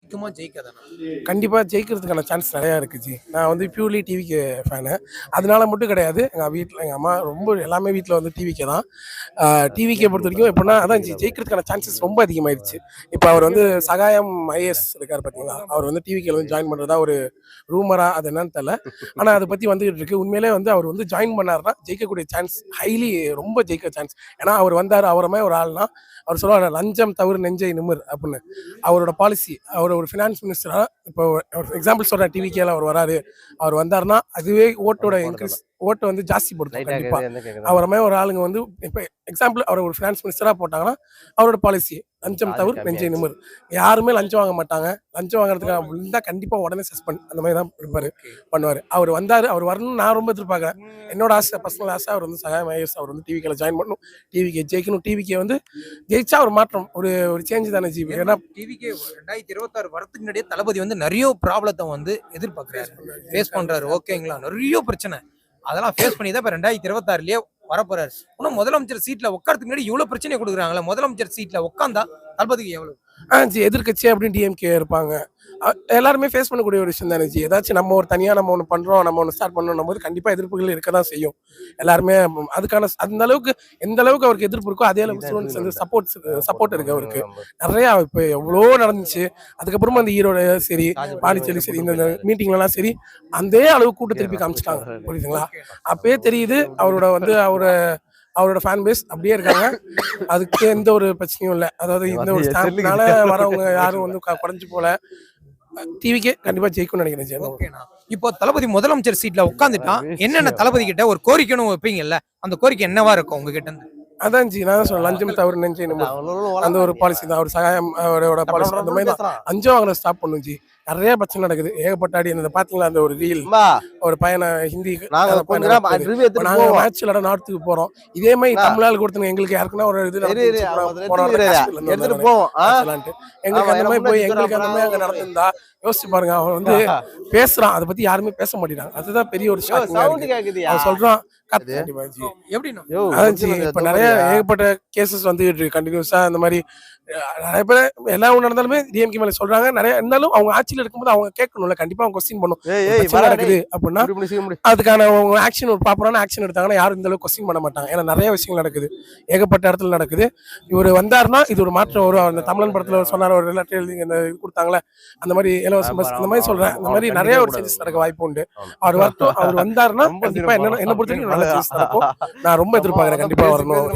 நிக்குமா ஜெயிக்காதானா? கண்டிப்பாக ஜெயிக்கிறதுக்கான சான்ஸ் நிறையா இருக்குது ஜி. நான் வந்து பியூர்லி டிவிக்கு ஃபேனு. அதனால மட்டும் கிடையாது, எங்கள் வீட்டில் எங்கள் அம்மா ரொம்ப எல்லாமே வீட்டில் வந்து டிவிக்கே தான். டிவிக்கே பொறுத்த வரைக்கும் எப்படின்னா அதான் ஜி, ஜெயிக்கிறதுக்கான சான்சஸ் ரொம்ப அதிகமாகிடுச்சு. இப்போ அவர் வந்து சகாயம் ஐஏஎஸ் இருக்கார் பார்த்தீங்களா, அவர் வந்து டிவிக்கில் வந்து ஜாயின் பண்ணுறதா ஒரு ரூமரா, அது என்னன்னு தெரியல. ஆனால் அதை பற்றி வந்துகிட்டு இருக்கு. உண்மையிலே வந்து அவர் வந்து ஜாயின் பண்ணாருன்னா ஜெயிக்கக்கூடிய சான்ஸ் ஹைலி, ரொம்ப ஜெயிக்க சான்ஸ். ஏன்னா அவர் வந்தார், அவரமே ஒரு ஆள்னா அவர் சொல்லுவார் லஞ்சம் தவிர நெஞ்சை நிமிர் அப்படின்னு. அவரோட பாலிசி, அவர் ஒரு ஃபினான்ஸ் மினிஸ்டரா இப்போ எக்ஸாம்பிள் சொல்கிறேன், டிவிக்கேல அவர் வராரு, அவர் வந்தாருன்னா அதுவே ஓட்டோட இன்க்ரீஸ், ஓட்டு வந்து ஜாஸ்தி படுத்தும் கண்டிப்பா. அவரமே ஒரு ஆளுங்க வந்து இப்போ எக்ஸாம்பிள் அவர் ஒரு ஃபினான்ஸ் மினிஸ்டரா போட்டாங்கன்னா அவரோட பாலிசி லஞ்சம் தவிர நெஞ்சை நிமிர். யாருமே லஞ்சம் வாங்க மாட்டாங்க. லஞ்சம் வாங்குறதுக்கு இருந்தால் கண்டிப்பாக உடனே சஸ்பெண்ட், அந்த மாதிரி தான் இருப்பார், பண்ணுவார். அவர் வந்தார், அவர் வரணும்னு நான் ரொம்ப எதிர்பார்க்குறேன். என்னோட ஆசை, பர்சனல் ஆசை, அவர் வந்து சகாயம் ஐஎஸ் அவர் வந்து டிவிக்கில் ஜாயின் பண்ணணும், டிவிக்கே ஜெயிக்கணும். டிவிக்கே வந்து ஜெயிச்சா ஒரு மாற்றம், ஒரு ஒரு சேஞ்ச் தானே ஜி. ஏன்னா டிவிக்கே 2026 வரதுக்கு முன்னாடியே தளபதி வந்து நிறைய ப்ராப்ளத்தை வந்து எதிர்பார்க்குறாரு, ஃபேஸ் பண்றாரு. ஓகேங்களா, நிறைய பிரச்சனை அதெல்லாம் ஃபேஸ் பண்ணி தான் இப்போ 2026லயே வரப்போறாரு. இன்னும் முதலமைச்சர் சீட்ல உட்காரத்துக்கு முன்னாடி இவ்வளவு பிரச்சனை கொடுக்குறாங்களே, முதலமைச்சர் சீட்ல உட்காந்தா தளபதிக்கு எவ்வளவு ஜி எதிர்கட்சி அப்படின்னு டிஎம்கே இருப்பாங்க. எல்லாருமே ஃபேஸ் பண்ணக்கூடிய ஒரு விஷயம் தானே ஜி. ஏதாச்சும் நம்ம ஒரு தனியாக நம்ம ஒன்று பண்ணுறோம், நம்ம ஒன்று ஸ்டார்ட் பண்ணணும் போது கண்டிப்பாக எதிர்ப்புகள் இருக்க தான் செய்யும். எல்லாருமே அதுக்கான அந்த அளவுக்கு, எந்த அளவுக்கு அவருக்கு எதிர்ப்பு இருக்கோ அதே அளவுக்கு ஸ்டூடெண்ட்ஸ் வந்து சப்போர்ட் இருக்கு அவருக்கு நிறையா. இப்போ எவ்வளோ நடந்துச்சு. அதுக்கப்புறமா அந்த ஈரோட சரி, பாண்டிச்சேரி சரி, இந்த மீட்டிங்லலாம் சரி, அதே அளவுக்கு கூட்ட திருப்பி காமிச்சிட்டாங்க. புரியுதுங்களா? அப்பயே தெரியுது அவரோட வந்து அவரோட ஃபேன் பேஸ் அப்படியே இருக்காங்க. அதுக்கு எந்த ஒரு பிரச்சனையும் இல்லை. அதாவது இந்த ஒரு ஸ்டாம்ப்னால வரவங்க யாரும் வந்து குறைஞ்சு போல. டிவிக்கே கண்டிப்பா ஜெயிக்கும்னு நினைக்கிறேன். ஓகேண்ணா, இப்போ தளபதி முதலமைச்சர் சீட்ல உட்காந்துட்டா என்னென்ன தளபதி கிட்ட ஒரு கோரிக்கைன்னு வைப்பீங்கல்ல, அந்த கோரிக்கை என்னவா இருக்கும் உங்ககிட்ட இருந்து? அதான் ஜி, நான் சொல்ல லஞ்சம் தவிர நெஞ்சை நிமிர், அந்த ஒரு பாலிசி தான். அவர் சகாயம் அவரோட பாலிசி அந்த மாதிரி தான். லஞ்சம் வாங்கின ஸ்டாப் பண்ணும் ஜி. நிறைய பிரச்சனை நடக்குது, ஏகப்பட்ட அடி. அந்த பாத்தீங்களா அந்த ஒரு ரீல், ஒரு பையனை ஹிந்தி நாங்க மேட்ச் விளையாட நார்த்துக்கு போறோம், இதே மாதிரி தமிழ்நாடு கொடுத்துங்க எங்களுக்கு யாருக்குன்னா ஒரு இது எங்களுக்கு அந்த மாதிரி போய் எங்களுக்கு அந்த மாதிரி அங்க நடந்திருந்தா யோசிச்சு பாருங்க. அவன் வந்து பேசுறான், அதை பத்தி யாருமே பேச மாட்டேங்கிறாங்க. அதுதான் பெரிய ஒரு அவன் சொல்றான். இப்ப நிறைய ஏகப்பட்ட கேசஸ் வந்துட்டு இருக்கு கண்டினியூஸா. அந்த மாதிரி நிறைய பேர் எல்லா ஒன்று நடந்தாலுமே டிஎம்கே மேல சொல்றாங்க. நிறைய இருந்தாலும் அவங்க ஆட்சியில் இருக்கும்போது அவங்க கேட்கணும்ல, கண்டிப்பா அவங்க கொஸ்டின் பண்ணும். நடக்குது அப்படின்னா அதுக்கான அவங்க ஆக்ஷன், ஒரு ப்ராப்பரான ஆக்ஷன் எடுத்தாங்கன்னா யாரும் இந்த அளவுக்கு கொஸ்டின் பண்ண மாட்டாங்க. ஏன்னா நிறைய விஷயங்கள் நடக்குது, ஏகப்பட்ட இடத்துல நடக்குது. இவர் வந்தாருன்னா இது ஒரு மாற்றம் வரும். அந்த தமிழன் படத்துல சொன்னார், ஒரு லெட்டர் எழுதி இந்த இது கொடுத்தாங்களே, அந்த மாதிரி இலவச பஸ், அந்த மாதிரி சொல்றேன். அந்த மாதிரி நிறைய ஒரு சேஞ்சஸ் நடக்க வாய்ப்பு உண்டு. அவர் வந்தாருன்னா கண்டிப்பா என்ன பொறுத்த வரைக்கும் நல்ல சேஞ்சஸ் நடக்கும். நான் ரொம்ப எதிர்பார்க்கிறேன், கண்டிப்பா வரணும்.